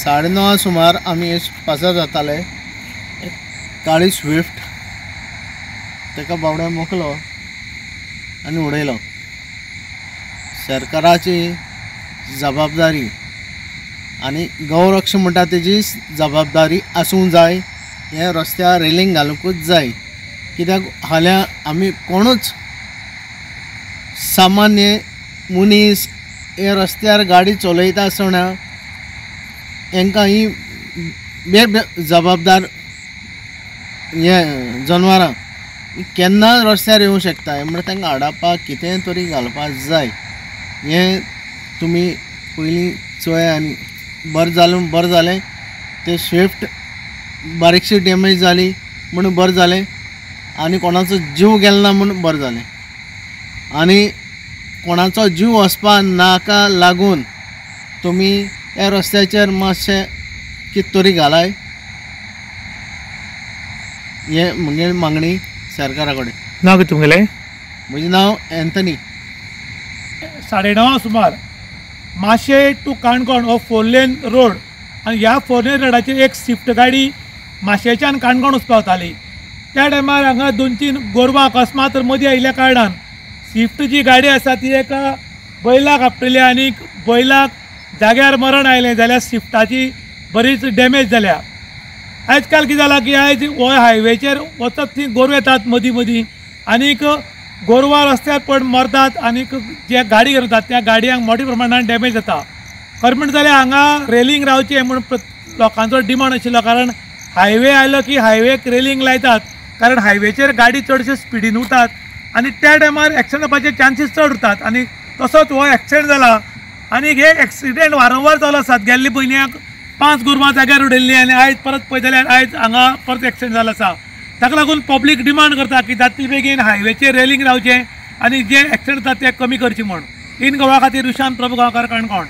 9:30 सुमार आमी पासर जाताले एक काळी स्विफ्ट ताका बावड्यान मोकलो आनी उडयलो। सरकाराची जबाबदारी आनी गौरक्ष म्हणटा तेजी जबाबदारी आसूंक जाय। हे रस्त्यार रेलिंग घालूंकूच जाय, कित्याक हाल्या आमी कोणूच सामान्य मनीस हे रस्त्यार गाडी चलयता आसतना हांकां ही जबाबदार हे जनावरां केन्ना रस्त्यार येवंक शकता, म्हणल्यार तांकां आडावपाक कितें तरी घालपाक जाय। हें तुमी पयलीं चोय आनी बरें जालें ते स्विफ्ट बारीकशी डॅमेज जाली म्हणून बरें जालें आनी कोणाचो जीव गेलो ना म्हणून बरें जालें। आनी कोणाचो जीव वचपा नाका लागून तुमी ह्या रस्त्याचेर मातशें कितें तरी घालाय, हें म्हगे मागणी सरकारा कडेन। नांव कितें तुमगेलें? म्हजें नांव एंथनी। 9:30 सुमार माशे टू काणकोण हो 4 लेन रोड आनी ह्या 4 लेन रोडाचेर एक स्विफ्ट गाडी माशेच्यान काणकोण वचपावताली। त्या टायमार हांगा 2-3 गोरवां अकस्मात मदीं आयिल्ल्या कारणान स्विफ्ट जी गाडी आसा ती एका बैलाक आपटली आनी बैलाक जाग्यार मरण आयलें, जाल्यार स्विफ्टाची बरीच डॅमेज जाल्या। आयज काल कितें जालां की आयज हो हायवेचेर वचत ती गोरवां येतात मदीं मदीं आनीक गोरवां रस्त्यार पडून मरतात आनीक जे गाडी घेवन वतात त्या गाडयांक मोठ्या प्रमाणात डॅमेज जाता। खरें म्हणटा जाल्यार हांगा रेलिंग रावचें म्हणून लोकांचो डिमांड आशिल्लो, कारण हायवे आयलो की हायवेक रेलिंग लायतात, कारण हायवेचेर गाडी चडशे स्पिडीन वतात आनी त्या टायमार एक्सिडेंट जावपाचे चान्सीस चड उरतात। आनी तसोच हो एक्सिडेंट जाला आनी हे एक्सिडेंट वारंवार चालू आसात। गेल्ले म्हयन्याक 5 गोरवां जाग्यार उडयल्लीं आनी आयज परत पळयत जाल्यार आयज हांगा परत एक्सिडेंट जालो आसा। ताका लागून पब्लीक डिमांड करता की जातले बेगीन हायवेचेर रेलिंग रावचें आनी जे एक्सिडेंट जाता ते कमी करचे म्हूण। इन गोवा खातीर विशांत प्रभू गांवकार, काणकोण।